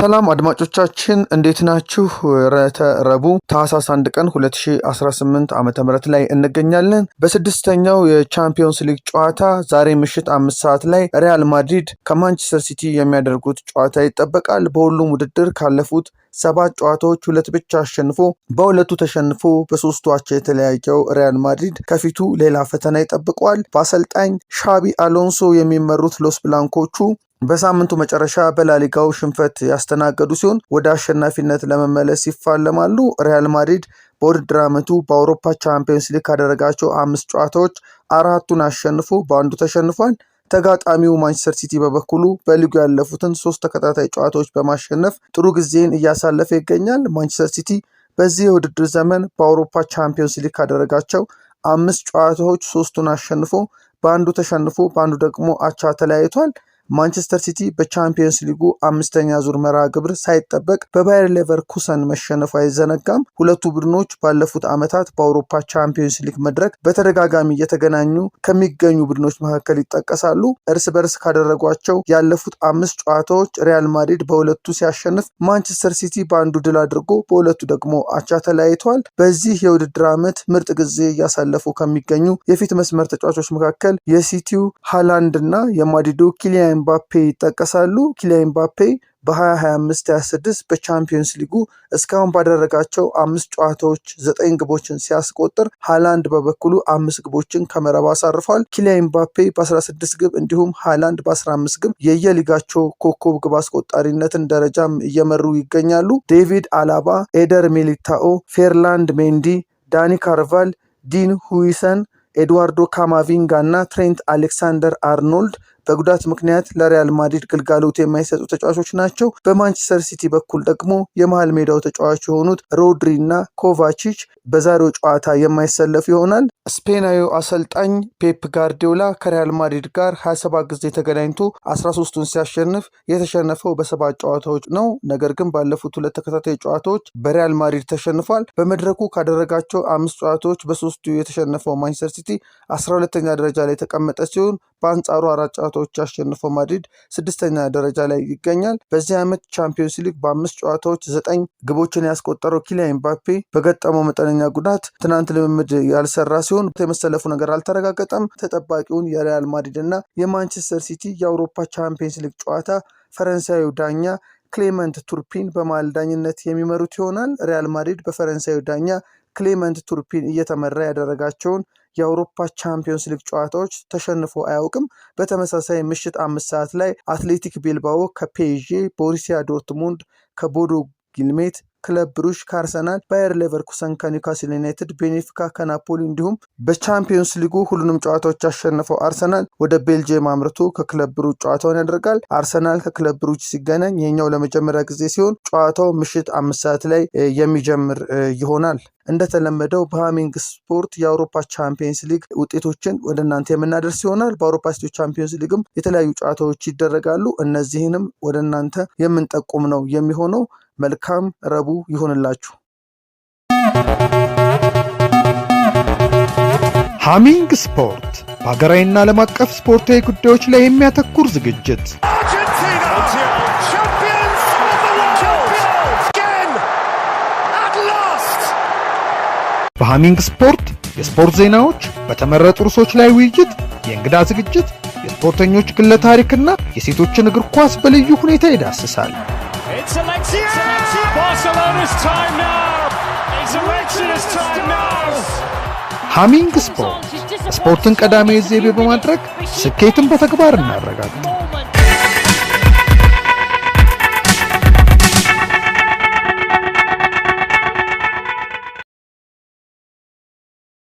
ሰላም አድማጮቻችን እንዴት ናችሁ? ረቡ ታህሳስ 1 ቀን 2018 ዓ.ም ላይ እንገኛለን። በስድስተኛው የቻምፒዮንስ ሊግ ጨዋታ ዛሬ ምሽት 5 ሰዓት ላይ ሪያል ማድሪድ ከማንቸስተር ሲቲ የሚያደርጉት ጨዋታ ይጠበቃል። በሁሉም ውድድር ካለፉት 7 ጨዋታዎች 2 ብቻ አሸንፎ በሁለቱ ተሸንፎ በሶስቱ አቻ የተለያየው ሪያል ማድሪድ ከፊቱ ሌላ ፈተና ይጠብቀዋል። በአሰልጣኝ ሻቢ አሎንሶ የሚመሩት ሎስ ብላንኮቹ በሳምንቱ መጨረሻ በላሊጋው ሽንፈት ያስተናገዱ ሲሆን ወደ አሸናፊነት ለመመለስ ይፋለማሉ። ሪያል ማድሪድ በውድድር ዓመቱ በአውሮፓ ቻምፒዮንስ ሊግ ካደረጋቸው 5 ጨዋታዎች 4ቱን አሸንፎ በአንዱ ተሸንፏል። ተጋጣሚው ማንቸስተር ሲቲ በበኩሉ በሊጉ ያለፉትን 3 ተከታታይ ጨዋታዎች በማሸነፍ ጥሩ ጊዜን እያሳለፈ ይገኛል። ማንቸስተር ሲቲ በዚህ የውድድር ዘመን በአውሮፓ ቻምፒዮንስ ሊግ ካደረጋቸው 5 ጨዋታዎች 3ቱን አሸንፎ በአንዱ ተሸንፎ በአንዱ ደግሞ አቻ ተለያይቷል። ማንቸስተር ሲቲ በቻምፒየንስ ሊጉ 5ኛ ዙር መርሃ ግብር ሳይጠበቅ በባየር ሌቨርኩሰን መሸነፉ አይዘነጋም። ሁለቱ ቡድኖች ባለፉት ዓመታት በአውሮፓ ቻምፒየንስ ሊግ መድረክ በተደጋጋሚ እየተገናኙ ከሚገኙ ቡድኖች መካከል ይጠቀሳሉ። እርስ በርስ ካደረጓቸው ያለፉት 5 ጨዋታዎች ሪያል ማድሪድ በሁለቱ ሲያሸንፍ፣ ማንቸስተር ሲቲ በአንዱ ድል አድርጎ በሁለቱ ደግሞ አቻ ተለያይተዋል። በዚህ የውድድር ዓመት ምርጥ ጊዜ እያሳለፉ ከሚገኙ የፊት መስመር ተጫዋቾች መካከል የሲቲው ሃላንድ እና የማድሪዱ ኪሊያን ኤምባፔ ይጠቀሳሉ። ኪሊያን ኤምባፔ በ2025-26 በቻምፒየንስ ሊጉ እስካሁን ባደረጋቸው 5 ጨዋታዎች 9 ግቦችን ሲያስቆጥር ሃላንድ በበኩሉ 5 ግቦችን ከመረብ አሳርፏል። ኪሊያን ኤምባፔ በ16 ግብ እንዲሁም ሃላንድ በ15 ግብ የየሊጋቸው ኮከብ ግብ አስቆጣሪነትን ደረጃም እየመሩ ይገኛሉ። ዴቪድ አላባ፣ ኤደር ሚሊታኦ፣ ፌርላንድ ሜንዲ፣ ዳኒ ካርቫል፣ ዲን ሁይሰን፣ ኤድዋርዶ ካማቪንጋ እና ትሬንት አሌክሳንደር አርኖልድ በጉዳት ምክንያት ለሪያል ማድሪድ ግልጋሎት የማይሰጡ ተጫዋቾች ናቸው። በማንቸስተር ሲቲ በኩል ደግሞ የመሃል ሜዳው ተጫዋች የሆኑት ሮድሪ እና ኮቫቺች በዛሬው ጨዋታ የማይሰለፉ ይሆናል። ስፔናዊው አሰልጣኝ ፔፕ ጋርዲዮላ ከሪያል ማድሪድ ጋር 27 ጊዜ ተገናኝቶ 13ቱን ሲያሸንፍ የተሸነፈው በ7 ጨዋታዎች ነው። ነገር ግን ባለፉት 2 ተከታታይ ጨዋታዎች በሪያል ማድሪድ ተሸንፏል። በመድረኩ ካደረጋቸው 5 ጨዋታዎች በ3ቱ የተሸነፈው ማንቸስተር ሲቲ 12ኛ ደረጃ ላይ የተቀመጠ ሲሆን በአንጻሩ 4 ጨዋታዎች ያሸነፈው ማድሪድ 6ኛ ደረጃ ላይ ይገኛል። በዚህ ዓመት ቻምፒዮንስ ሊግ በ5 ጨዋታዎች 9 ግቦችን ያስቆጠረው ኪሊያን ኤምባፔ በገጠመው መጠነኛ ጉዳት ትናንት ልምምድ ያልሰራ ሲሆን የመሰለፉ ነገር አልተረጋገጠም። ተጠባቂውን የሪያል ማድሪድ እና የማንቸስተር ሲቲ የአውሮፓ ቻምፒዮንስ ሊግ ጨዋታ ፈረንሳዩ ዳኛ ክሌመንት ቱርፒን በመሃል ዳኝነት የሚመሩት ይሆናል። ሪያል ማድሪድ በፈረንሳዩ ዳኛ ክሌመንት ቱርፒን እየተመራ ያደረጋቸውን የአውሮፓ ቻምፒዮንስ ሊግ ጨዋታዎች ተሸንፎ አያውቅም። በተመሳሳይ ምሽት 5 ሰዓት ላይ አትሌቲክ ቢልባኦ ከፔዤ፣ ቦሩሲያ ዶርትሙንድ ከቦዶ ግሊምት፣ ክለብ ብሩሽ ከአርሰናል፣ ባየር ሌቨርኩሰን ከኒውካስል ዩናይትድ፣ ቤኔፊካ ከናፖሊ እንዲሁም በቻምፒዮንስ ሊጉ ሁሉንም ጨዋታዎች ያሸነፈው አርሰናል ወደ ቤልጅየም አምርቶ ከክለብ ብሩጅ ጨዋታውን ያደርጋል። አርሰናል ከክለብ ብሩጅ ሲገናኝ ይሄኛው ለመጀመሪያ ጊዜ ሲሆን ጨዋታው ምሽት 5 ሰዓት ላይ የሚጀምር ይሆናል። እንደተለመደው በሃሚንግ ስፖርት የአውሮፓ ቻምፒየንስ ሊግ ውጤቶችን ወደ እናንተ የምናደርስ ይሆናል። በአውሮፓ ሴቶች ቻምፒየንስ ሊግም የተለያዩ ጨዋታዎች ይደረጋሉ። እነዚህንም ወደ እናንተ የምንጠቁም ነው የሚሆነው። መልካም ረቡዕ ይሆንላችሁ። ሃሚንግ ስፖርት በሀገራዊና ዓለም አቀፍ ስፖርታዊ ጉዳዮች ላይ የሚያተኩር ዝግጅት በሃሚንግ ስፖርት የስፖርት ዜናዎች፣ በተመረጡ ርዕሶች ላይ ውይይት፣ የእንግዳ ዝግጅት፣ የስፖርተኞች ግለ ታሪክና የሴቶችን እግር ኳስ በልዩ ሁኔታ ይዳስሳል። ሃሚንግ ስፖርት ስፖርትን ቀዳሚ ዘይቤ በማድረግ ስኬትን በተግባር እናረጋግጥ።